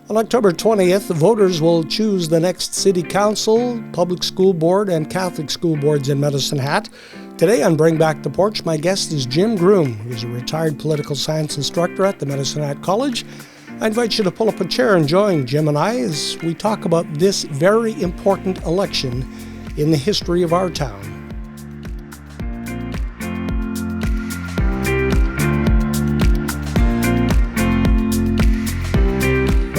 On October 20th, the voters will choose the next City Council, Public School Board, and Catholic School Boards in Medicine Hat. Today on Bring Back the Porch, my guest is Jim Groom, who's a retired political science instructor at the Medicine Hat College. I invite you to pull up a chair and join Jim and I as we talk about this very important election in the history of our town.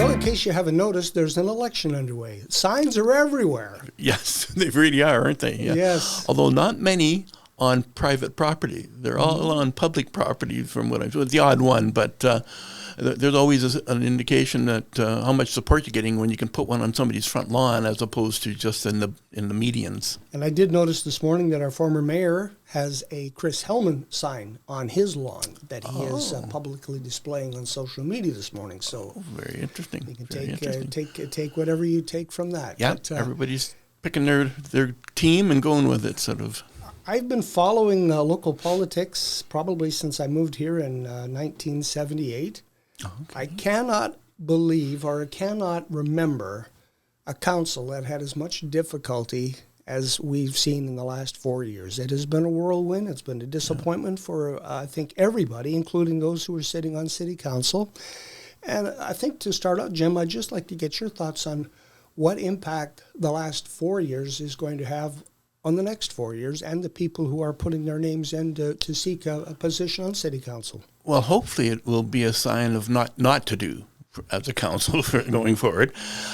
In case you haven't noticed, there's an election underway. Signs are everywhere. Yes, they really are, aren't they? Yeah. Yes. Although not many on private property. They're all on public property from what I've seen. It's the odd one, but there's always an indication that how much support you're getting when you can put one on somebody's front lawn as opposed to just in the medians. And I did notice this morning that our former mayor has a Chris Hellman sign on his lawn that he is publicly displaying on social media this morning. So very interesting. You can take whatever you take from that. Yeah, but, everybody's picking their team and going with it, sort of. I've been following local politics probably since I moved here in 1978. Oh, okay. I cannot believe or I cannot remember a council that had as much difficulty as we've seen in the last 4 years. It has been a whirlwind. It's been a disappointment for, I think, everybody, including those who are sitting on city council. And I think to start out, Jim, I'd just like to get your thoughts on what impact the last 4 years is going to have on the next 4 years and the people who are putting their names in to seek a position on city council. Well, hopefully it will be a sign of not to do as a council for going forward.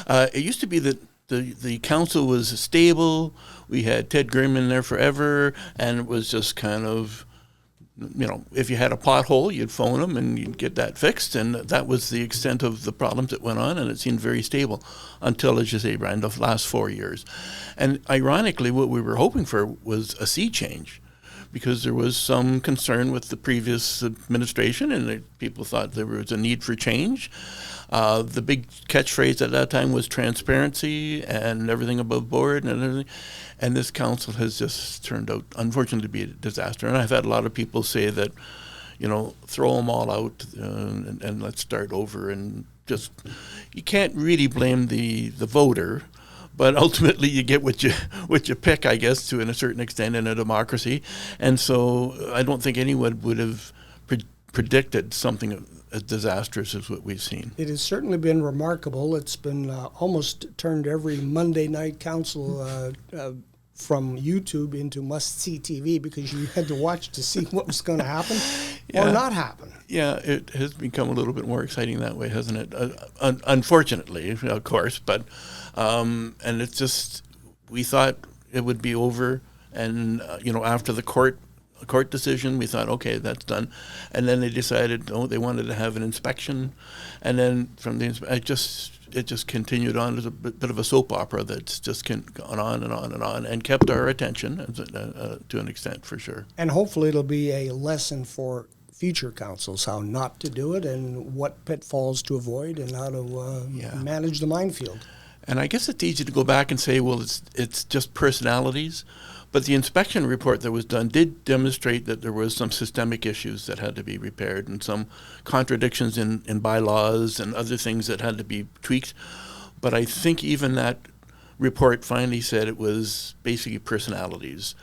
It used to be that the council was stable. We had Ted Grimm in there forever, and it was just kind of, if you had a pothole, you'd phone them and you'd get that fixed, and that was the extent of the problems that went on, and it seemed very stable until, as you say, Brian, the last 4 years. And ironically, what we were hoping for was a sea change, because there was some concern with the previous administration, and people thought there was a need for change. The big catchphrase at that time was transparency and everything above board and everything. And this council has just turned out, unfortunately, to be a disaster. And I've had a lot of people say that, throw them all out and let's start over. And just, you can't really blame the voter. But ultimately, you get what you pick, I guess, to a certain extent in a democracy. And so I don't think anyone would have predicted something as disastrous as what we've seen. It has certainly been remarkable. It's been almost turned every Monday night council from YouTube into must-see TV because you had to watch to see what was going to happen or not happen. Yeah, it has become a little bit more exciting that way, hasn't it? Unfortunately, of course, but and it's just, we thought it would be over, and after the court decision, we thought, okay, that's done, and then they decided, they wanted to have an inspection, and then from the it just continued on as a bit of a soap opera that's just gone on and on and on, and kept our attention to an extent, for sure. And hopefully it'll be a lesson for future councils, how not to do it and what pitfalls to avoid and how to manage the minefield. And I guess it's easy to go back and say, well, it's just personalities. But the inspection report that was done did demonstrate that there was some systemic issues that had to be repaired and some contradictions in bylaws and other things that had to be tweaked. But I think even that report finally said it was basically personalities.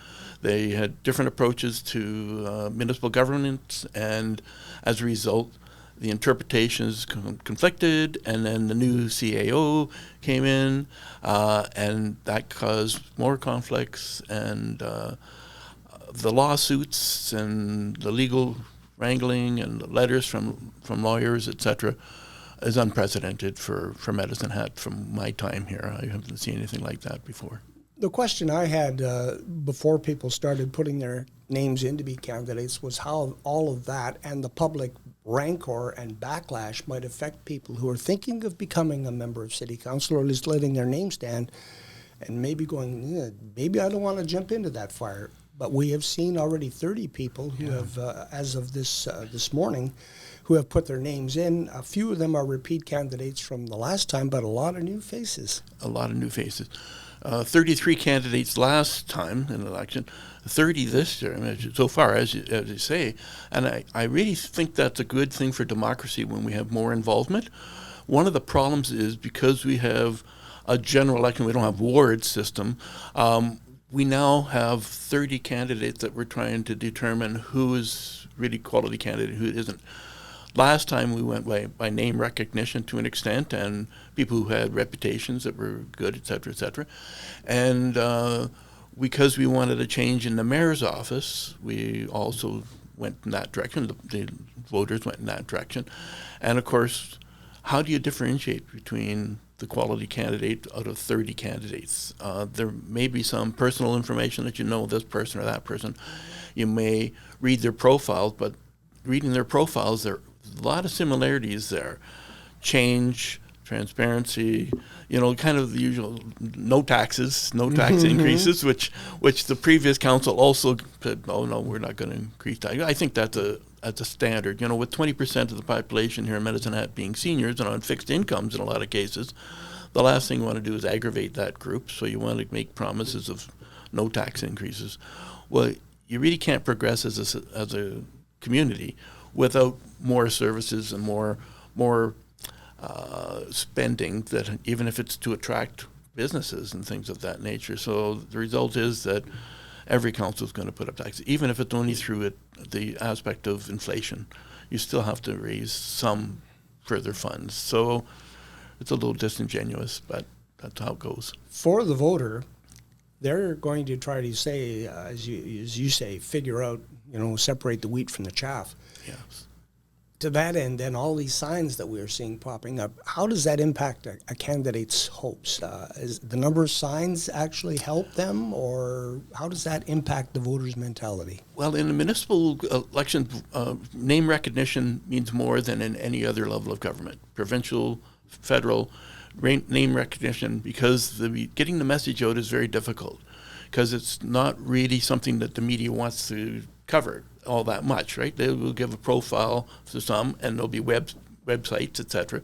They had different approaches to municipal governance, and as a result, the interpretations conflicted, and then the new CAO came in, and that caused more conflicts, and the lawsuits and the legal wrangling and the letters from lawyers, etc., is unprecedented for Medicine Hat from my time here. I haven't seen anything like that before. The question I had before people started putting their names in to be candidates was how all of that and the public rancor and backlash might affect people who are thinking of becoming a member of city council or at least letting their name stand and maybe going, maybe I don't want to jump into that fire. But we have seen already 30 people who have, as of this morning, who have put their names in. A few of them are repeat candidates from the last time, but a lot of new faces. 33 candidates last time in the election, 30 this year, so far, as you say. And I really think that's a good thing for democracy when we have more involvement. one of the problems is because we have a general election, we don't have ward system. We now have 30 candidates that we're trying to determine who is really quality candidate, who isn't. Last time we went by name recognition to an extent, and people who had reputations that were good, et cetera, et cetera. And because we wanted a change in the mayor's office, we also went in that direction. The voters went in that direction. And of course, how do you differentiate between the quality candidate out of 30 candidates? There may be some personal information that you know this person or that person. You may read their profiles, but reading their profiles, there are a lot of similarities there. Change, transparency, kind of the usual no taxes, no tax increases, which the previous council also said, oh no, we're not going to increase tax. I think that's a standard. With 20% of the population here in Medicine Hat being seniors and on fixed incomes in a lot of cases, the last thing you want to do is aggravate that group. So you want to make promises of no tax increases. Well, you really can't progress as a community without more services and more spending, that even if it's to attract businesses and things of that nature. So the result is that every council is going to put up taxes, even if it's only through the aspect of inflation. You still have to raise some further funds. So it's a little disingenuous, but that's how it goes. For the voter, they're going to try to say, as you say, figure out, separate the wheat from the chaff. Yes. To that end, then all these signs that we're seeing popping up, how does that impact a candidate's hopes? Is the number of signs actually help them, or how does that impact the voter's mentality? Well, in a municipal election, name recognition means more than in any other level of government. Provincial, federal, name recognition, because getting the message out is very difficult, because it's not really something that the media wants to cover all that much, right? They will give a profile to some, and there'll be websites, etc.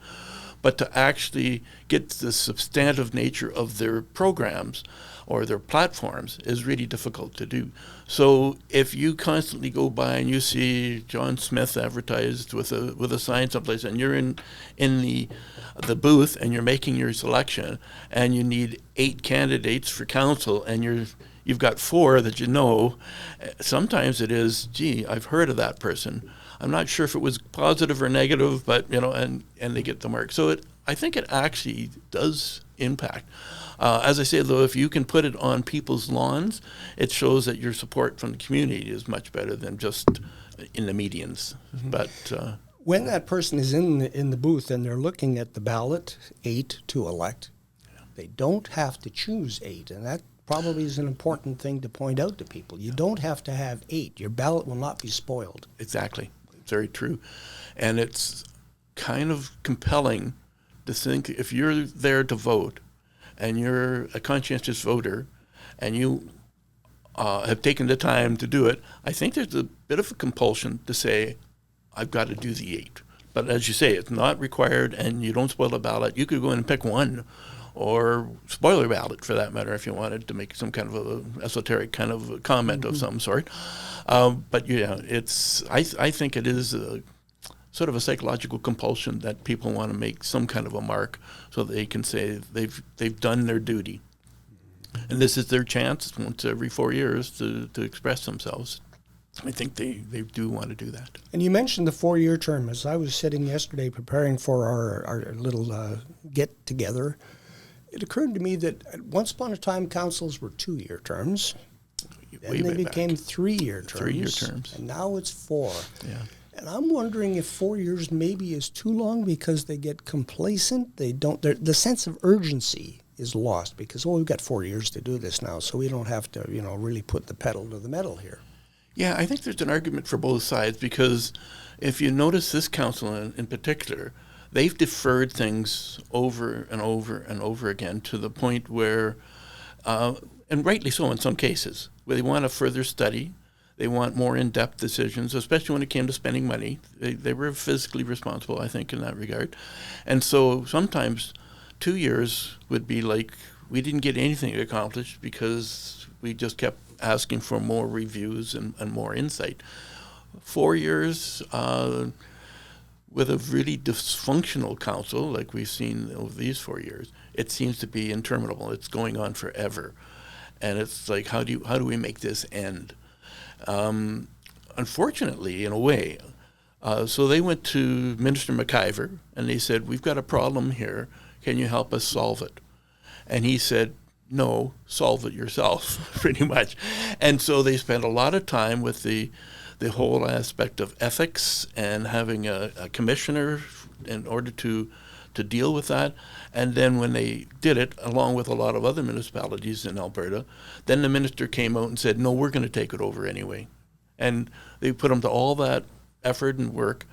But to actually get the substantive nature of their programs or their platforms is really difficult to do. So if you constantly go by and you see John Smith advertised with a sign someplace, and you're in the booth and you're making your selection, and you need 8 candidates for council, and you've got 4 that sometimes it is, gee, I've heard of that person. I'm not sure if it was positive or negative, but, and they get the mark. So I think it actually does impact. As I say, though, if you can put it on people's lawns, it shows that your support from the community is much better than just in the medians. Mm-hmm. But when that person is in the booth and they're looking at the ballot, 8 to elect, they don't have to choose 8, and that probably is an important thing to point out to people. You don't have to have 8. Your ballot will not be spoiled. Exactly. It's very true. And it's kind of compelling to think, if you're there to vote and you're a conscientious voter and you have taken the time to do it, I think there's a bit of a compulsion to say, I've got to do the 8. But as you say, it's not required, and you don't spoil a ballot. You could go in and pick one, or spoil your ballot for that matter, if you wanted to make some kind of a esoteric kind of comment of some sort. But yeah, I think it is sort of a psychological compulsion that people want to make some kind of a mark so they can say they've done their duty. And this is their chance once every 4 years to express themselves. I think they do want to do that. And you mentioned the 4-year term. As I was sitting yesterday preparing for our little get-together, it occurred to me that once upon a time, councils were 2-year terms. Then they became 3-year terms. 3-year terms. And now it's 4. Yeah. And I'm wondering if 4 years maybe is too long because they get complacent. The sense of urgency is lost because, we've got 4 years to do this now, so we don't have to, really put the pedal to the metal here. Yeah, I think there's an argument for both sides, because if you notice this council in particular, they've deferred things over and over and over again to the point where, and rightly so in some cases, where they want a further study, they want more in-depth decisions, especially when it came to spending money. They were fiscally responsible, I think, in that regard. And so sometimes 2 years would be like, we didn't get anything accomplished because we just kept asking for more reviews and more insight. 4 years, with a really dysfunctional council, like we've seen over these 4 years, it seems to be interminable. It's going on forever. And it's like, how do we make this end? Unfortunately, in a way, so they went to Minister McIver and they said, we've got a problem here. Can you help us solve it? And he said, no, solve it yourself, pretty much. And so they spent a lot of time with the whole aspect of ethics and having a commissioner in order to deal with that. And then when they did it, along with a lot of other municipalities in Alberta, then the minister came out and said, no, we're going to take it over anyway. And they put them to all that effort and work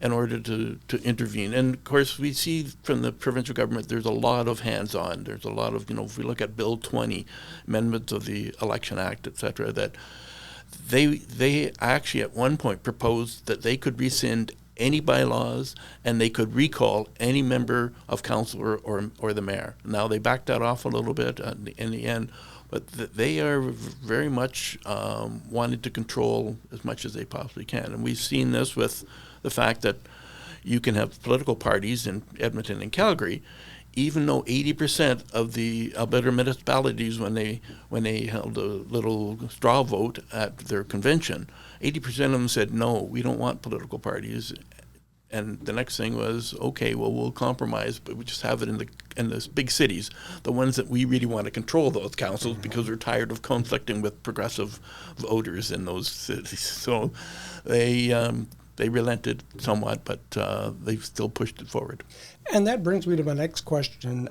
in order to intervene. And of course, we see from the provincial government, there's a lot of hands-on. There's a lot of, if we look at Bill 20, amendments of the Election Act, et cetera, that they actually at one point proposed that they could rescind any bylaws and they could recall any member of council or the mayor. Now they backed that off a little bit in the end, but they are very much wanting to control as much as they possibly can. And we've seen this with the fact that you can have political parties in Edmonton and Calgary, even though 80% of the Alberta municipalities, when they held a little straw vote at their convention, 80% of them said, no, we don't want political parties. And the next thing was, okay, well, we'll compromise, but we just have it in the big cities, the ones that we really want to control those councils because we're tired of conflicting with progressive voters in those cities. So they relented somewhat, but they've still pushed it forward. And that brings me to my next question.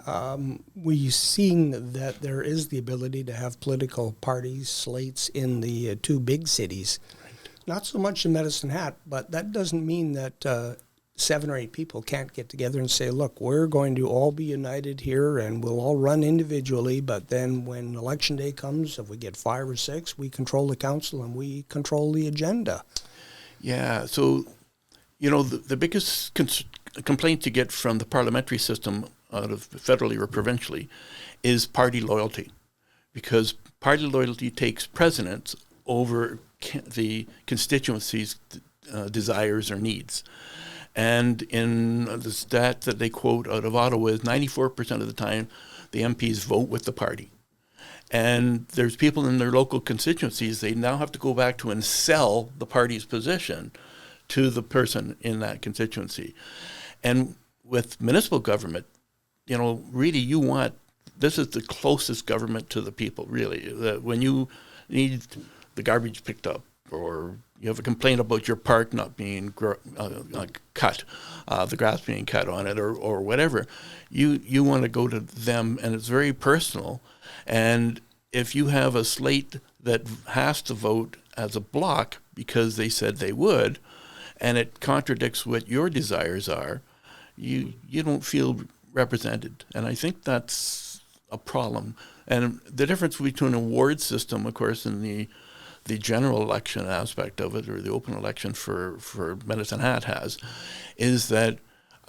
We've seen that there is the ability to have political parties, slates in the two big cities. Right. Not so much in Medicine Hat, but that doesn't mean that 7 or 8 people can't get together and say, look, we're going to all be united here and we'll all run individually, but then when election day comes, if we get 5 or 6, we control the council and we control the agenda. Yeah, so, the biggest complaint you get from the parliamentary system out of federally or provincially is party loyalty, because party loyalty takes precedence over the constituency's desires or needs. And in the stat that they quote out of Ottawa is 94% of the time the MPs vote with the party. And there's people in their local constituencies, they now have to go back to and sell the party's position to the person in that constituency. And with municipal government, really this is the closest government to the people, really. When you need the garbage picked up, or you have a complaint about your park not being cut, the grass being cut on it, or whatever, you want to go to them, and it's very personal. And if you have a slate that has to vote as a block because they said they would, and it contradicts what your desires are, you don't feel represented. And I think that's a problem. And the difference between a ward system, of course, and the general election aspect of it, or the open election for Medicine Hat is that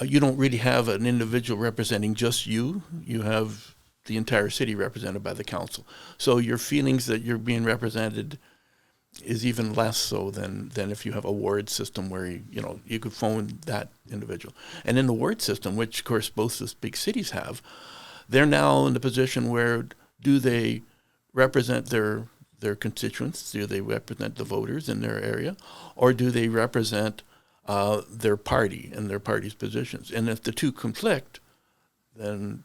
you don't really have an individual representing just you. You have the entire city represented by the council. So your feelings that you're being represented is even less so than if you have a ward system where you could phone that individual. And in the ward system, which of course both the big cities have, they're now in the position where do they represent their constituents? Do they represent the voters in their area, or do they represent their party and their party's positions? And if the two conflict, then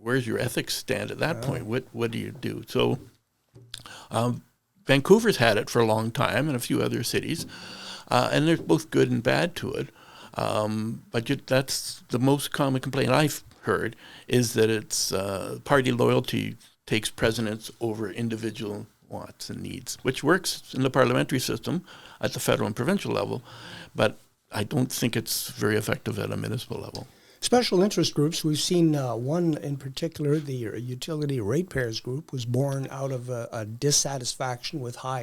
where's your ethics stand at that point? What do you do? So Vancouver's had it for a long time, and a few other cities, and there's both good and bad to it. But that's the most common complaint I've heard, is that it's party loyalty takes precedence over individual wants and needs, which works in the parliamentary system at the federal and provincial level, but I don't think it's very effective at a municipal level. Special interest groups, we've seen one in particular, the utility ratepayers group, was born out of a dissatisfaction with high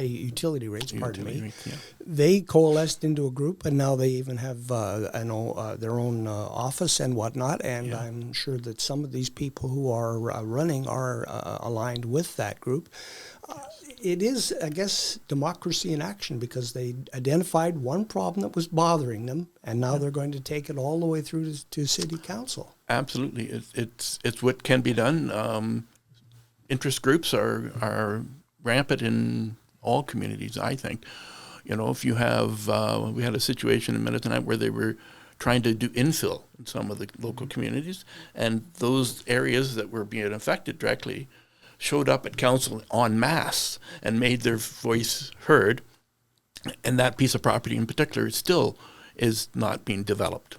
utility rates. Yeah. They coalesced into a group, and now they even have their own office and whatnot. And yeah. I'm sure that some of these people who are running are aligned with that group. it is, I guess, democracy in action, because they identified one problem that was bothering them, and now they're going to take it all the way through to city council. Absolutely. It's what can be done. Interest groups are rampant in all communities, I think. You know, if you have, we had a situation in Minnesota where they were trying to do infill in some of the local communities, and those areas that were being affected directly showed up at council en masse and made their voice heard, and that piece of property in particular still is not being developed.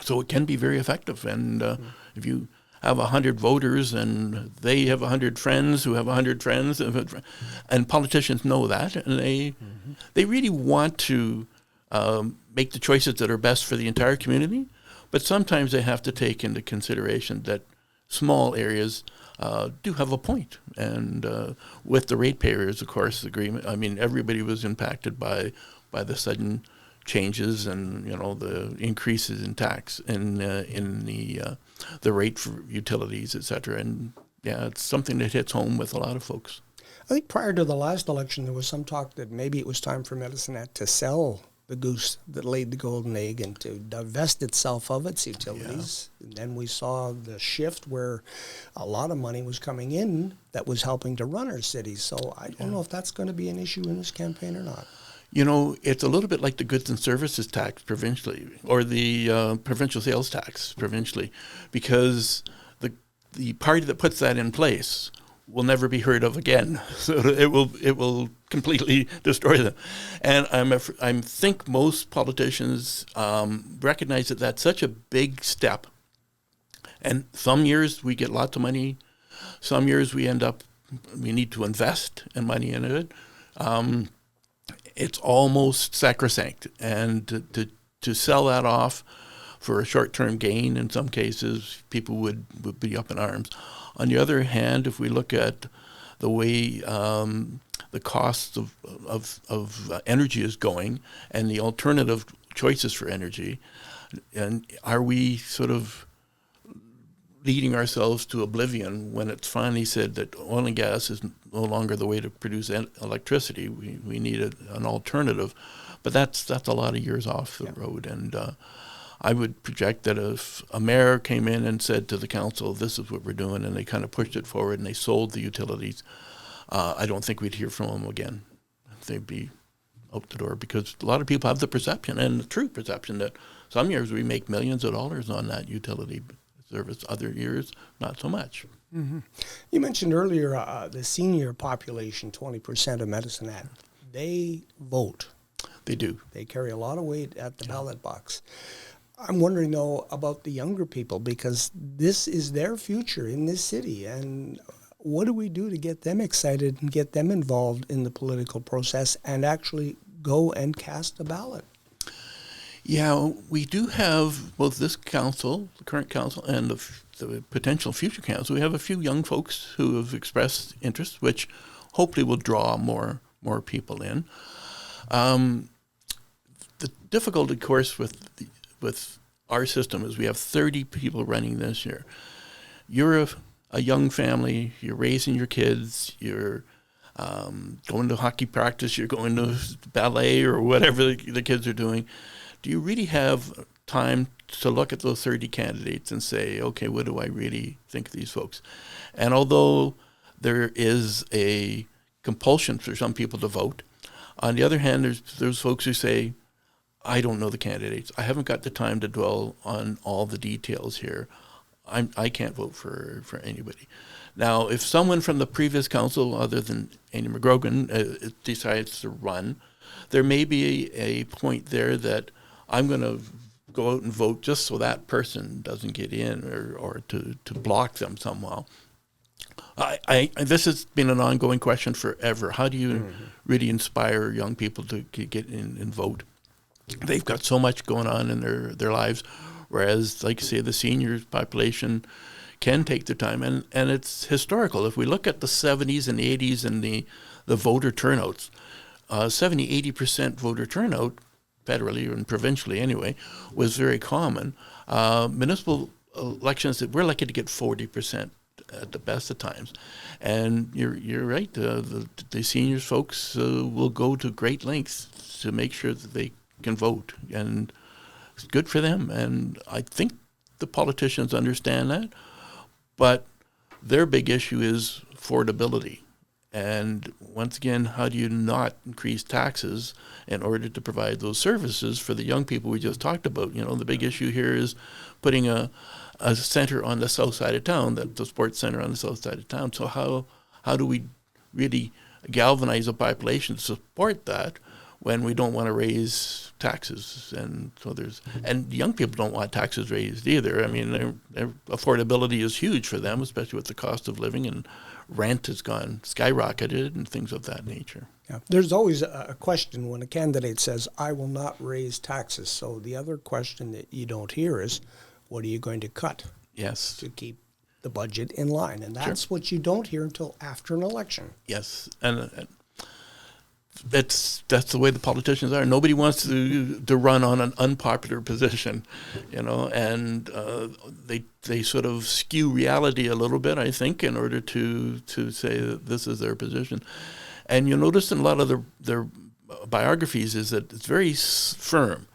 So it can be very effective, and if you have 100 voters and they have 100 friends who have 100 friends, and politicians know that, and they really want to make the choices that are best for the entire community, but sometimes they have to take into consideration that small areas do have a point. And with the ratepayers, of course, agreement, I mean, everybody was impacted by the sudden changes and, you know, the increases in tax in the rate for utilities, et cetera. And yeah, it's something that hits home with a lot of folks. I think prior to the last election, there was some talk that maybe it was time for Medicine to sell the goose that laid the golden egg and to divest itself of its utilities. Yeah. And then we saw the shift where a lot of money was coming in that was helping to run our cities. So I don't know if that's going to be an issue in this campaign or not. You know, it's a little bit like the goods and services tax provincially, or the provincial sales tax provincially, because the party that puts that in place will never be heard of again. So it will completely destroy them. And I think most politicians recognize that that's such a big step. And some years we get lots of money. Some years we need to invest in money in it. It's almost sacrosanct. And to sell that off for a short-term gain, in some cases, people would be up in arms. On the other hand, if we look at the way the cost of energy is going and the alternative choices for energy, and are we sort of leading ourselves to oblivion when it's finally said that oil and gas is no longer the way to produce electricity? We need an alternative, but that's a lot of years off the road. And I would project that if a mayor came in and said to the council, this is what we're doing, and they kind of pushed it forward and they sold the utilities, I don't think we'd hear from them again. They'd be out the door, because a lot of people have the perception, and the true perception, that some years we make millions of dollars on that utility service, other years not so much. Mm-hmm. You mentioned earlier the senior population, 20% of Medicine Hat. They vote. They do. They carry a lot of weight at the ballot box. I'm wondering, though, about the younger people, because this is their future in this city. And what do we do to get them excited and get them involved in the political process and actually go and cast a ballot? Yeah, we do have both this council, the current council, and the potential future council. We have a few young folks who have expressed interest, which hopefully will draw more people in. The difficulty, of course, with our system is we have 30 people running this year. You're a young family, you're raising your kids, you're going to hockey practice, you're going to ballet or whatever the kids are doing. Do you really have time to look at those 30 candidates and say, okay, what do I really think of these folks? And although there is a compulsion for some people to vote, on the other hand, there's folks who say, I don't know the candidates. I haven't got the time to dwell on all the details here. I can't vote for anybody. Now, if someone from the previous council, other than Amy McGrogan, decides to run, there may be a point there that I'm going to go out and vote just so that person doesn't get in, or to block them somehow. This has been an ongoing question forever. How do you really inspire young people to get in and vote? They've got so much going on in their lives, whereas, like I say, the senior population can take their time. And it's historical. If we look at the 70s and 80s and the voter turnouts, 70-80% voter turnout, federally and provincially anyway, was very common. Municipal elections, we're lucky to get 40% at the best of times. And you're right. The seniors folks will go to great lengths to make sure that they can vote, and it's good for them. And I think the politicians understand that, but their big issue is affordability. And once again, how do you not increase taxes in order to provide those services for the young people we just talked about? You know, the big issue here is putting a center on the south side of town, the sports center on the south side of town. So how do we really galvanize a population to support that when we don't want to raise taxes? And so and young people don't want taxes raised either. I mean, their affordability is huge for them, especially with the cost of living, and rent has gone skyrocketed and things of that nature. Yeah. There's always a question when a candidate says, I will not raise taxes. So the other question that you don't hear is, what are you going to cut? Yes. To keep the budget in line. And that's what you don't hear until after an election. Yes. And that's the way the politicians are. Nobody wants to run on an unpopular position, you know, and they sort of skew reality a little bit, I think, in order to say that this is their position. And you'll notice in a lot of their biographies is that it's very firm.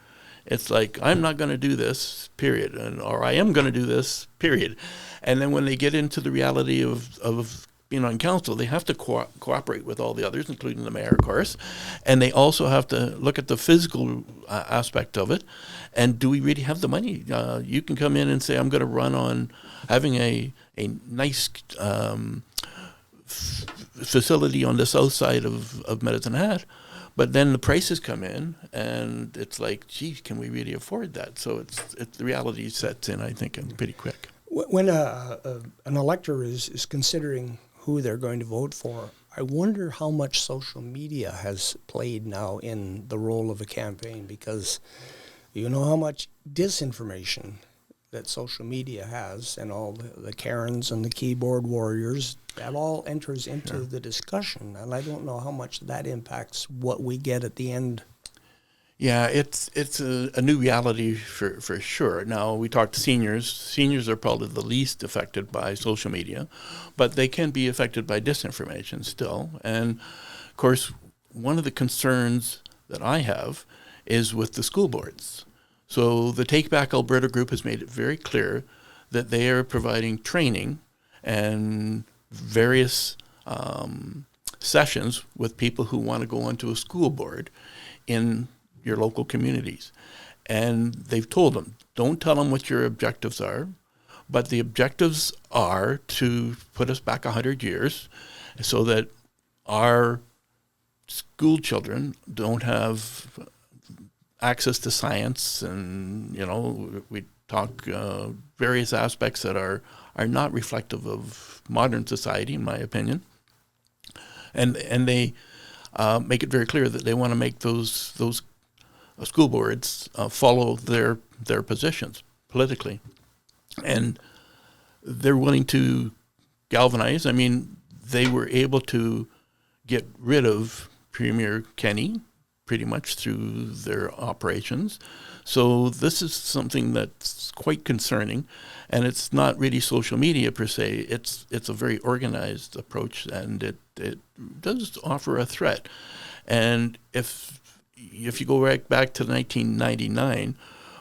It's like, I'm not going to do this, period, or I am going to do this, period. And then when they get into the reality of being on council, they have to cooperate with all the others, including the mayor, of course. And they also have to look at the physical aspect of it. And do we really have the money? You can come in and say, I'm going to run on having a nice facility on the south side of Medicine Hat. But then the prices come in, and it's like, geez, can we really afford that? So the reality sets in, I think, pretty quick. When an elector is considering who they're going to vote for, I wonder how much social media has played now in the role of a campaign, because you know how much disinformation that social media has, and all the Karens and the keyboard warriors, that all enters into the discussion. And I don't know how much that impacts what we get at the end. Yeah, it's a new reality for sure. Now, we talk to seniors. Seniors are probably the least affected by social media, but they can be affected by disinformation still. And, of course, one of the concerns that I have is with the school boards. So the Take Back Alberta group has made it very clear that they are providing training and various sessions with people who want to go onto a school board in your local communities. And they've told them, don't tell them what your objectives are, but the objectives are to put us back 100 years so that our school children don't have access to science, and, you know, we talk various aspects that are not reflective of modern society, in my opinion. And they make it very clear that they want to make those school boards follow their positions politically, and they're willing to galvanize. I mean, they were able to get rid of Premier Kenney pretty much through their operations. So this is something that's quite concerning, and it's not really social media per se. It's a very organized approach, and it does offer a threat. And if you go right back to 1999,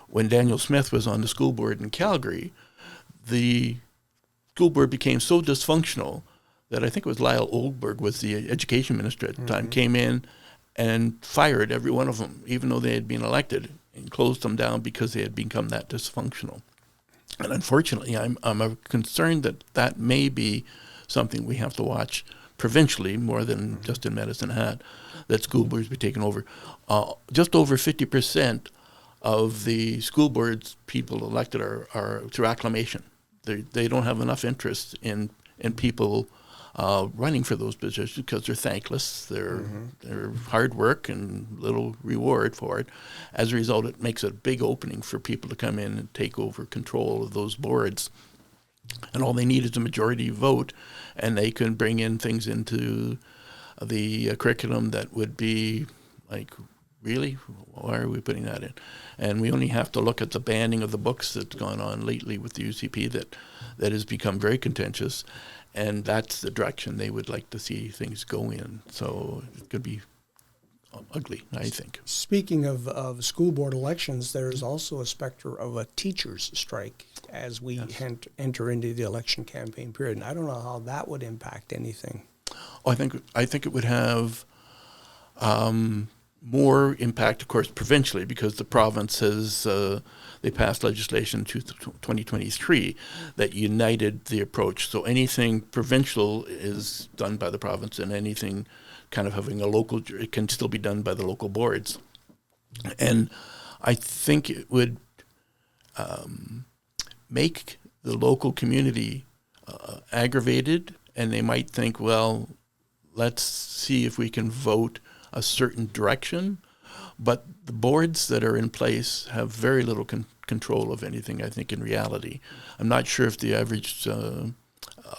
when Daniel Smith was on the school board in Calgary, the school board became so dysfunctional that I think it was Lyle Oldberg was the education minister at the time, came in and fired every one of them, even though they had been elected, and closed them down because they had become that dysfunctional. And unfortunately, I'm concerned that may be something we have to watch provincially more than just in Medicine Hat, that school boards be taken over. Just over 50% of the school boards people elected are through acclamation. They don't have enough interest in people running for those positions because they're thankless, they're hard work and little reward for it. As a result, it makes a big opening for people to come in and take over control of those boards. And all they need is a majority vote, and they can bring in things into the curriculum that would be like really? Why are we putting that in? And we only have to look at the banning of the books that's gone on lately with the UCP that has become very contentious, and that's the direction they would like to see things go in. So it could be ugly, I think. Speaking of school board elections, there's also a specter of a teachers' strike as we enter into the election campaign period. And I don't know how that would impact anything. I think it would have more impact, of course, provincially, because the province has they passed legislation in 2023 that united the approach. So anything provincial is done by the province, and anything kind of having a local, it can still be done by the local boards. And I think it would make the local community aggravated, and they might think, well, let's see if we can vote a certain direction. But the boards that are in place have very little control of anything, I think, in reality. I'm not sure if the average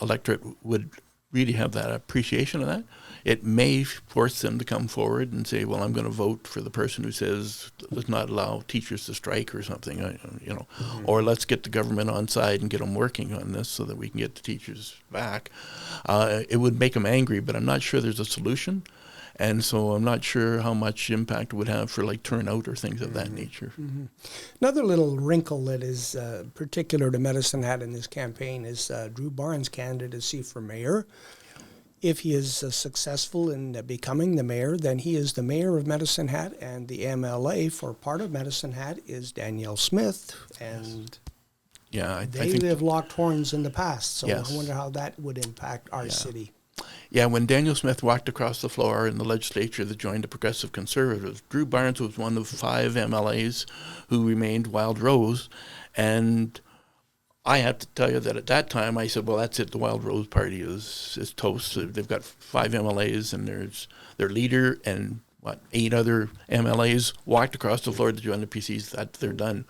electorate would really have that appreciation of that. It may force them to come forward and say, well, I'm going to vote for the person who says let's not allow teachers to strike or something, or let's get the government on side and get them working on this so that we can get the teachers back. It would make them angry, but I'm not sure there's a solution. And so I'm not sure how much impact it would have for like turnout or things of that nature. Mm-hmm. Another little wrinkle that is particular to Medicine Hat in this campaign is Drew Barnes' candidacy for mayor. If he is successful in becoming the mayor, then he is the mayor of Medicine Hat, and the MLA for part of Medicine Hat is Danielle Smith, and I they have locked horns in the past, so yes. I wonder how that would impact our city. Yeah, when Danielle Smith walked across the floor in the legislature that joined the Progressive Conservatives, Drew Barnes was one of 5 MLAs who remained Wild Rose, and I have to tell you that at that time I said, well, that's it. The Wild Rose Party is toast. They've got 5 MLAs, and there's their leader and 8 other MLAs walked across the floor to join the PCs. That they're done.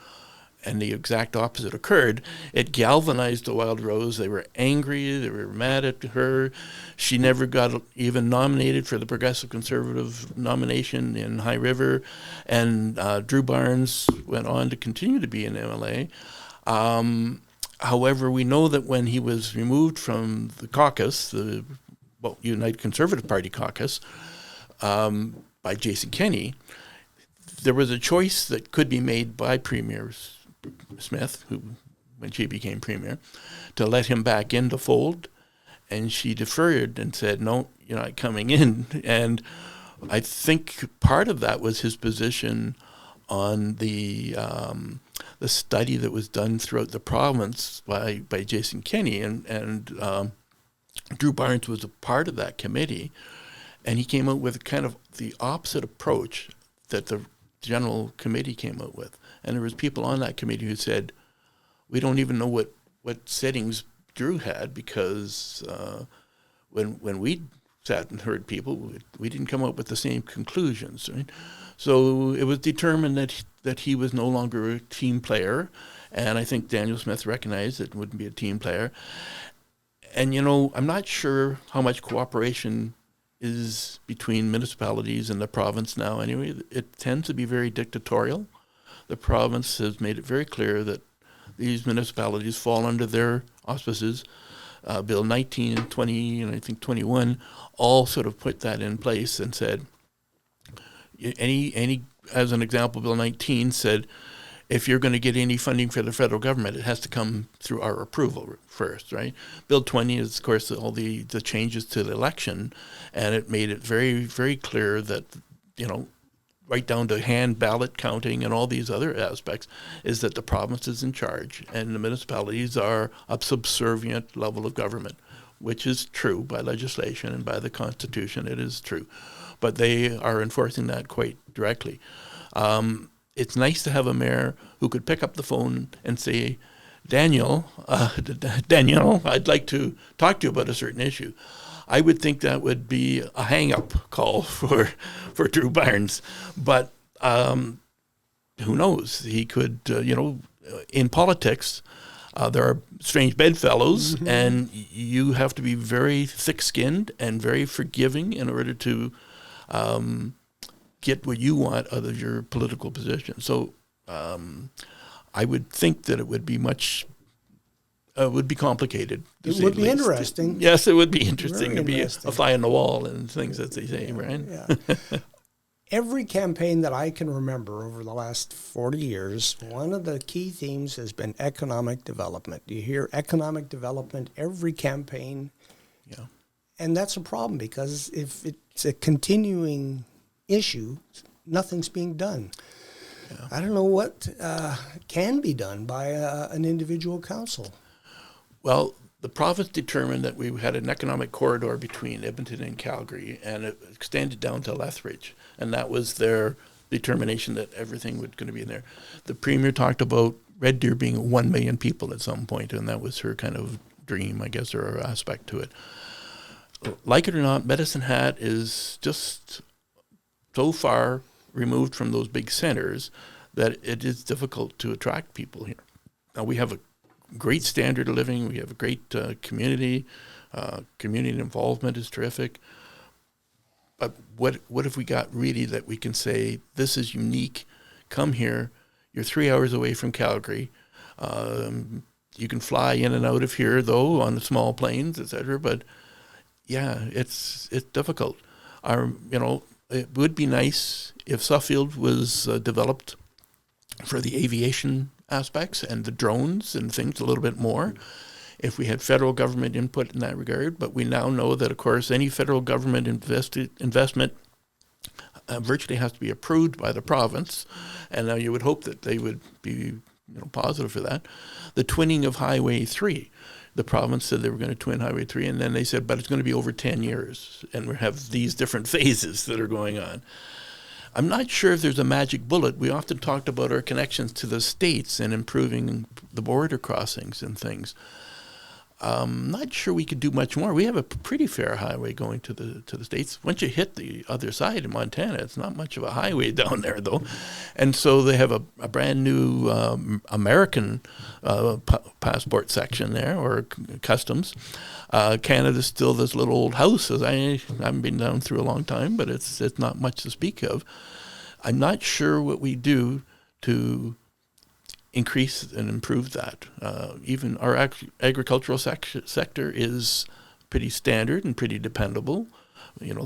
And the exact opposite occurred. It galvanized the Wild Rose. They were angry. They were mad at her. She never got even nominated for the Progressive Conservative nomination in High River. And Drew Barnes went on to continue to be an MLA. However, we know that when he was removed from the caucus, the United Conservative Party caucus, by Jason Kenney, there was a choice that could be made by Premier Smith, who, when she became Premier, to let him back in the fold, and she deferred and said, no, you're not coming in. And I think part of that was his position on the study that was done throughout the province by Jason Kenney, and Drew Barnes was a part of that committee, and he came out with kind of the opposite approach that the general committee came out with. And there was people on that committee who said, we don't even know what settings Drew had, because when we sat and heard people, we didn't come up with the same conclusions, right? So it was determined that he was no longer a team player, and I think Danielle Smith recognized that it wouldn't be a team player. And, I'm not sure how much cooperation is between municipalities and the province now anyway. It tends to be very dictatorial. The province has made it very clear that these municipalities fall under their auspices. Bill 19 and 20 and I think 21 all sort of put that in place and said, as an example, Bill 19 said, if you're going to get any funding for the federal government, it has to come through our approval first, right? Bill 20 is, of course, all the changes to the election, and it made it very, very clear that, right down to hand ballot counting and all these other aspects, is that the province is in charge, and the municipalities are a subservient level of government, which is true by legislation and by the Constitution. It is true. But they are enforcing that quite directly. It's nice to have a mayor who could pick up the phone and say, Danielle, I'd like to talk to you about a certain issue. I would think that would be a hang-up call for Drew Barnes. But who knows? He could, in politics, there are strange bedfellows, mm-hmm. and you have to be very thick-skinned and very forgiving in order to get what you want out of your political position. So I would think that it would be complicated. It would be interesting. Yes, it would be interesting Very to be a fly on the wall and things that they say, right? Yeah. Every campaign that I can remember over the last 40 years, one of the key themes has been economic development. You hear economic development every campaign. Yeah. And that's a problem, because if it's a continuing issue, nothing's being done. Yeah. I don't know what can be done by an individual council. Well, the province determined that we had an economic corridor between Edmonton and Calgary, and it extended down to Lethbridge. And that was their determination that everything was going to be in there. The Premier talked about Red Deer being 1 million people at some point, and that was her kind of dream, I guess, or aspect to it. Like it or not, Medicine Hat is just so far removed from those big centers that it is difficult to attract people here. Now, we have a great standard of living. We have a great community. Community involvement is terrific. But what have we got really that we can say, this is unique? Come here. You're 3 hours away from Calgary. You can fly in and out of here, though, on the small planes, etc. But yeah, it's difficult. It would be nice if Suffield was developed for the aviation aspects and the drones and things a little bit more, if we had federal government input in that regard. But we now know that, of course, any federal government investment virtually has to be approved by the province, and now you would hope that they would be positive for that. The twinning of Highway 3. The province said they were going to twin Highway 3, and then they said, but it's going to be over 10 years, and we have these different phases that are going on. I'm not sure if there's a magic bullet. We often talked about our connections to the states and improving the border crossings and things. Not sure we could do much more. We have a pretty fair highway going to the states. Once you hit the other side in Montana, it's not much of a highway down there, though. And so they have a brand new American passport section there, or customs. Canada's still this little old house. I haven't been down through a long time, but it's not much to speak of. I'm not sure what we do to increase and improve that. Even our agricultural sector is pretty standard and pretty dependable,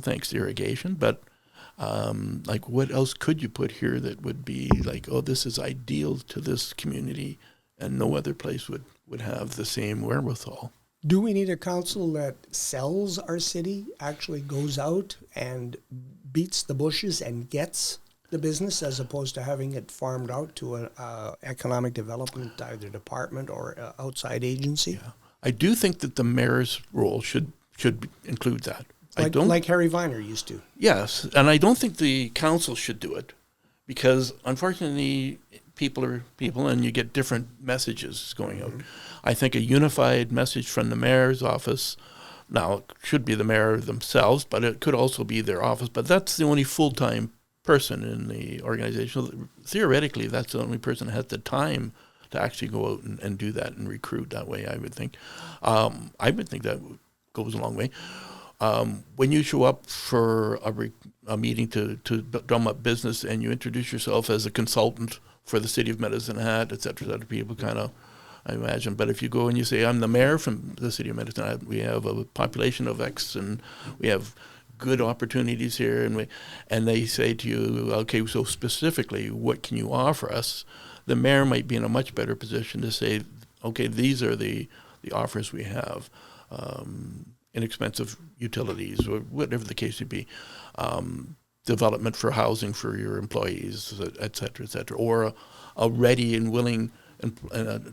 thanks to irrigation. But what else could you put here that would be like, oh, this is ideal to this community, and no other place would have the same wherewithal? Do we need a council that sells our city, actually goes out and beats the bushes and gets the business, as opposed to having it farmed out to an economic development either department or outside agency? Yeah. I do think that the mayor's role should include that. Like Harry Viner used to. Yes, and I don't think the council should do it, because unfortunately people are people, and you get different messages going out. I think a unified message from the mayor's office, now it should be the mayor themselves, but it could also be their office, but that's the only full-time person in the organization. Theoretically, that's the only person that has the time to actually go out and do that and recruit that way, I would think. I would think that goes a long way. When you show up for a meeting to drum up business, and you introduce yourself as a consultant for the city of Medicine Hat, et cetera, people kind of, I imagine. But if you go and you say, I'm the mayor from the city of Medicine Hat, we have a population of X, and we have good opportunities here, and they say to you, okay, so specifically, what can you offer us? The mayor might be in a much better position to say, okay, these are the offers we have. Inexpensive utilities, or whatever the case would be, development for housing for your employees, et cetera, or a ready and willing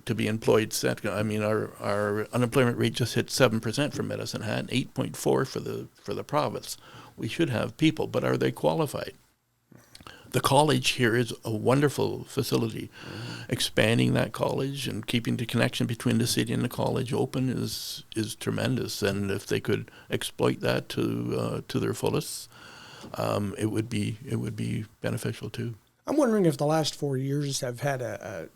to be employed sector. I mean, our unemployment rate just hit 7% for Medicine Hat, 8.4% for the province. We should have people, but are they qualified? The college here is a wonderful facility. Expanding that college and keeping the connection between the city and the college open is tremendous. And if they could exploit that to their fullest, it would be beneficial too. I'm wondering if the last 4 years have had a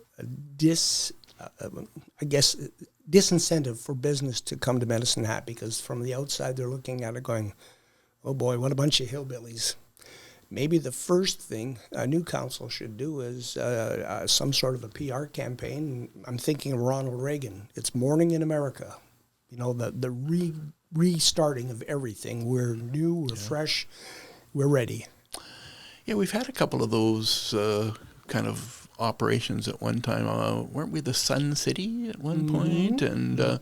disincentive for business to come to Medicine Hat, because from the outside they're looking at it going, oh boy, what a bunch of hillbillies. maybe the first thing a new council should do is some sort of a PR campaign. I'm thinking of Ronald Reagan. It's Morning in America. You know, the restarting of everything. We're new, we're fresh, we're ready. Yeah, we've had a couple of those kind of operations at one time. Weren't we the Sun City at one point? And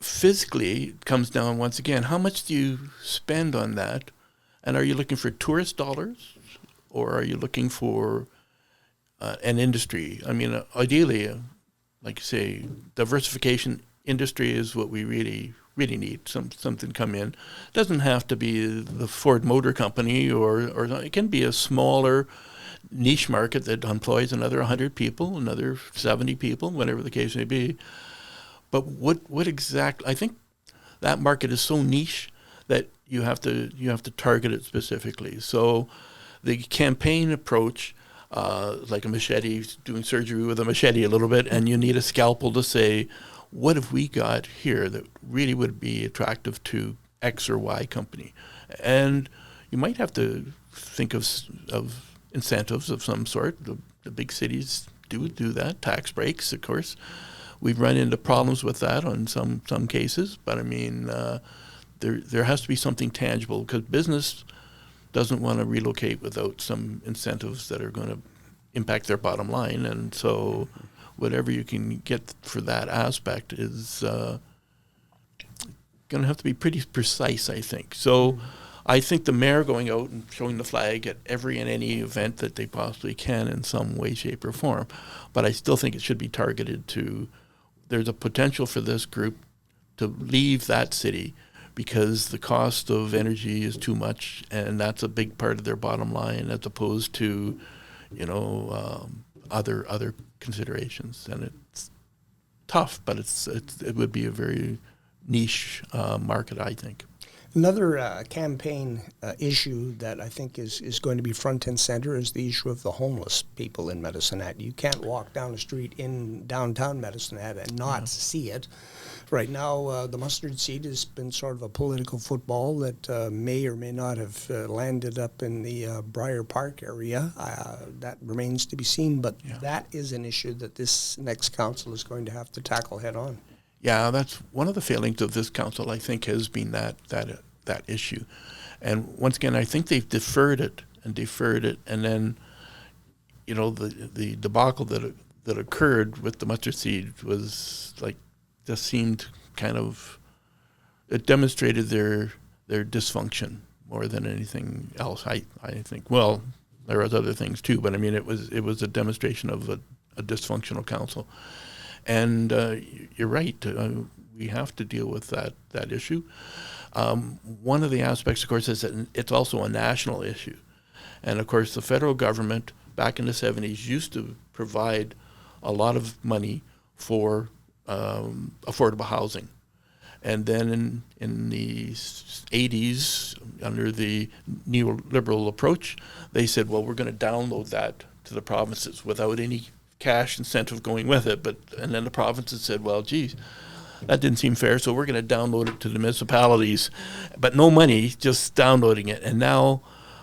physically, it comes down once again. How much do you spend on that? And are you looking for tourist dollars, or are you looking for an industry? I mean, ideally, like you say, diversification industry is what we really need. Something come in. It doesn't have to be the Ford Motor Company, or it can be a smaller niche market that employs another 100 people, another 70 people, whatever the case may be. But what exactly? I think that market is so niche that you have to target it specifically. So the campaign approach, like a machete, doing surgery with a machete a little bit, and you need a scalpel to say, what have we got here that really would be attractive to X or Y company? And you might have to think of incentives of some sort. The big cities do that. Tax breaks, of course. We've run into problems with that on some cases, but I mean, there has to be something tangible, because business doesn't want to relocate without some incentives that are going to impact their bottom line, and so whatever you can get for that aspect is going to have to be pretty precise, I think. So I think the mayor going out and showing the flag at every and any event that they possibly can in some way, shape, or form, but I still think it should be targeted to, there's a potential for this group to leave that city because the cost of energy is too much, and that's a big part of their bottom line, as opposed to, other considerations. And it's tough, but it would be a very niche market, I think. Another campaign issue that I think is going to be front and center is the issue of the homeless people in Medicine Hat. You can't walk down the street in downtown Medicine Hat and not see it. Right now, the mustard seed has been sort of a political football that may or may not have landed up in the Briar Park area. That remains to be seen, but that is an issue that this next council is going to have to tackle head on. Yeah, that's one of the failings of this council, I think, has been that issue. And once again, I think they've deferred it, and then, the debacle that occurred with the mustard seed was like, just seemed kind of, it demonstrated their dysfunction more than anything else. I think, well, there was other things too, but I mean, it was a demonstration of a dysfunctional council. And you're right, we have to deal with that issue. One of the aspects, of course, is that it's also a national issue. And of course, the federal government back in the 70s used to provide a lot of money for affordable housing. And then in the 80s, under the neoliberal approach, they said, well, we're going to download that to the provinces without any cash incentive going with it. And then the provinces said, well, geez, that didn't seem fair, so we're going to download it to the municipalities, but no money, just downloading it. And now,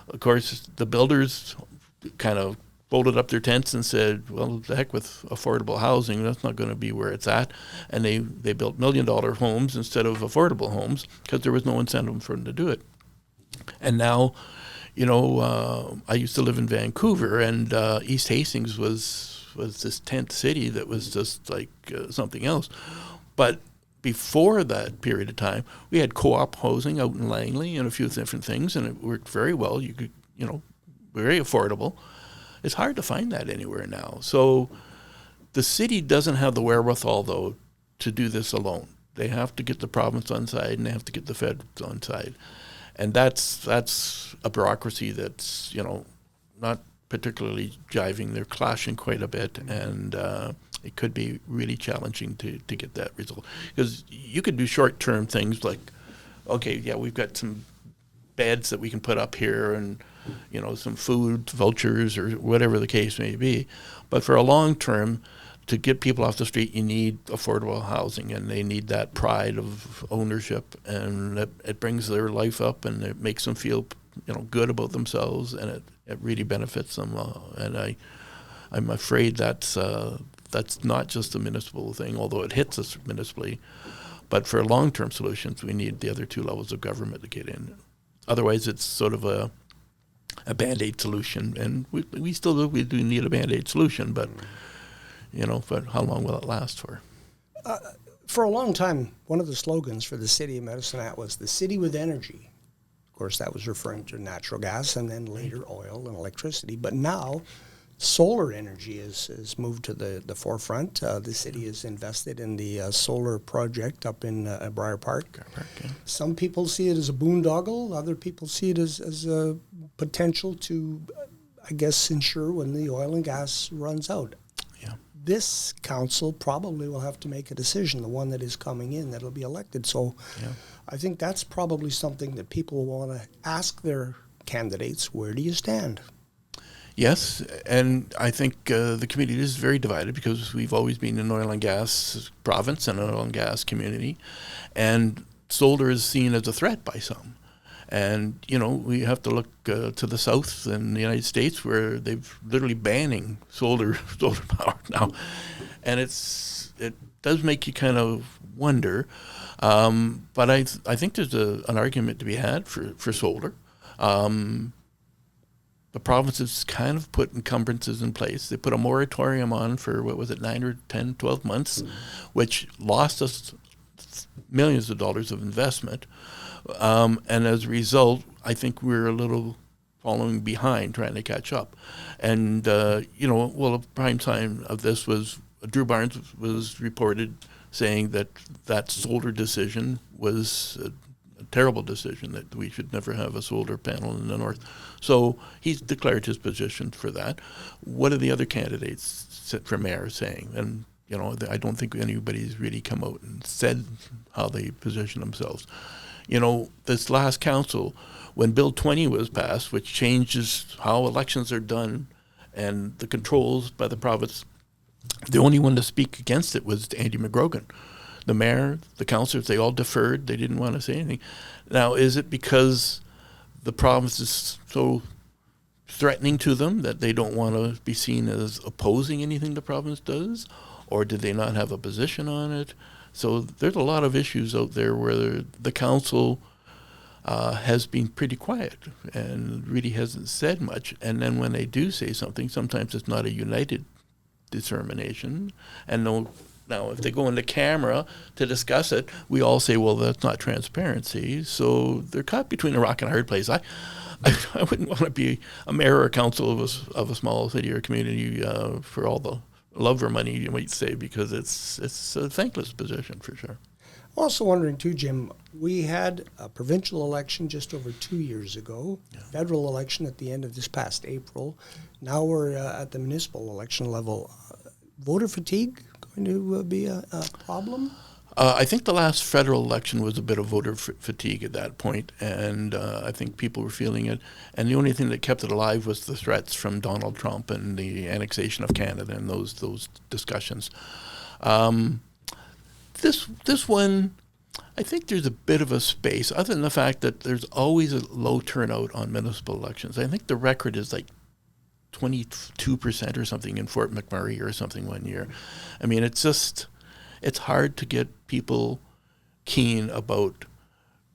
of course, the builders kind of folded up their tents and said, well, the heck with affordable housing, that's not going to be where it's at. And they built $1 million homes instead of affordable homes because there was no incentive for them to do it. And now, I used to live in Vancouver, and East Hastings was this tent city that was just like something else. But before that period of time, we had co-op housing out in Langley and a few different things, and it worked very well. You could, very affordable. It's hard to find that anywhere now. So the city doesn't have the wherewithal, though, to do this alone. They have to get the province on side, and they have to get the feds on side. And that's a bureaucracy that's, not particularly jiving. They're clashing quite a bit, and it could be really challenging to get that result. Because you could do short-term things like, okay, yeah, we've got some beds that we can put up here and, some food vouchers or whatever the case may be. But for a long term, to get people off the street, you need affordable housing, and they need that pride of ownership, and it brings their life up, and it makes them feel, good about themselves, and it really benefits them. And I'm afraid that's not just a municipal thing, although it hits us municipally. But for long-term solutions, we need the other two levels of government to get in. Otherwise, it's sort of a Band-Aid solution, and we do need a Band-Aid solution, but but how long will it last for? For a long time, one of the slogans for the city of Medicine Hat was the city with energy. Of course, that was referring to natural gas and then later oil and electricity. But now, solar energy is moved to the forefront. The city is invested in the solar project up in Briar Park. Yeah. Some people see it as a boondoggle. Other people see it as a potential to, I guess, ensure when the oil and gas runs out. Yeah. This council probably will have to make a decision, the one that is coming in, that'll be elected. So I think that's probably something that people will want to ask their candidates, where do you stand? Yes, and I think the community is very divided because we've always been an oil and gas province and an oil and gas community, and solar is seen as a threat by some. And, we have to look to the south in the United States where they've literally banning solar power now. And it does make you kind of wonder. But I think there's an argument to be had for solar. The province has kind of put encumbrances in place. They put a moratorium on for, 9 or 10, 12 months, which lost us millions of dollars of investment. And as a result, I think we're a little following behind, trying to catch up. And, a prime time of this was Drew Barnes was reported saying that solar decision was a terrible decision, that we should never have a solar panel in the north. So he's declared his position for that. What are the other candidates for mayor saying? And, I don't think anybody's really come out and said how they position themselves. This last council, when Bill 20 was passed, which changes how elections are done and the controls by the province, the only one to speak against it was Andy McGrogan. The mayor, the councillors, they all deferred. They didn't want to say anything. Now, is it because the province is so threatening to them that they don't want to be seen as opposing anything the province does? Or did they not have a position on it? So there's a lot of issues out there where the council has been pretty quiet and really hasn't said much. And then when they do say something, sometimes it's not a united determination. And now, if they go into camera to discuss it, we all say, well, that's not transparency. So they're caught between a rock and a hard place. I wouldn't want to be a mayor or a council of a small city or community for all the love or money, you might say, because it's a thankless position for sure. I'm also wondering too, Jim, we had a provincial election just over 2 years ago, federal election at the end of this past April. Now we're at the municipal election level. Voter fatigue going to be a problem? I think the last federal election was a bit of voter fatigue at that point, and I think people were feeling it. And the only thing that kept it alive was the threats from Donald Trump and the annexation of Canada and those discussions. This one, I think there's a bit of a space, other than the fact that there's always a low turnout on municipal elections. I think the record is like 22% or something in Fort McMurray or something one year. I mean, it's hard to get people keen about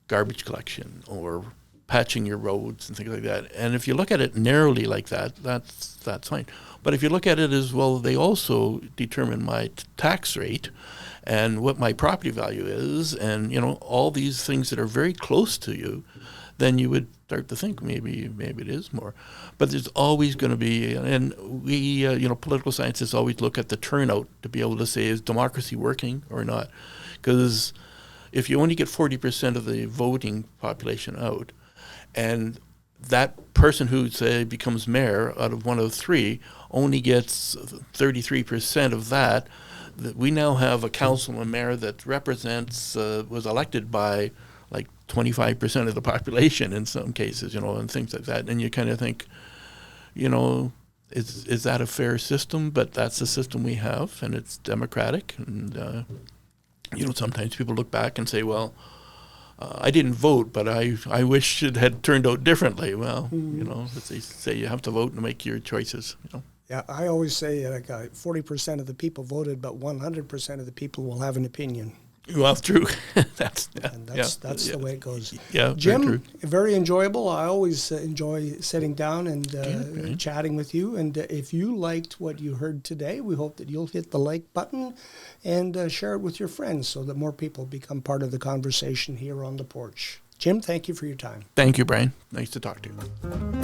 garbage collection or patching your roads and things like that. And if you look at it narrowly like that, that's fine. But if you look at it as, well, they also determine my tax rate and what my property value is, and all these things that are very close to you, then you would start to think maybe it is more. But there's always going to be, and we, political scientists always look at the turnout to be able to say, is democracy working or not? Because if you only get 40% of the voting population out, and that person who, say, becomes mayor out of one of three only gets 33% of that, we now have a council and mayor that represents, was elected by like 25% of the population in some cases, and things like that. And you kind of think, is that a fair system? But that's the system we have, and it's democratic. And sometimes people look back and say, well, I didn't vote, but I wish it had turned out differently. Well, as they say, you have to vote and make your choices. Yeah, I always say 40% of the people voted, but 100% of the people will have an opinion. Well, true. That's the way it goes. Yeah, Jim, very true. very enjoyable. I always enjoy sitting down and chatting with you. And if you liked what you heard today, we hope that you'll hit the like button and share it with your friends so that more people become part of the conversation here on the porch. Jim, thank you for your time. Thank you, Brian. Nice to talk to you.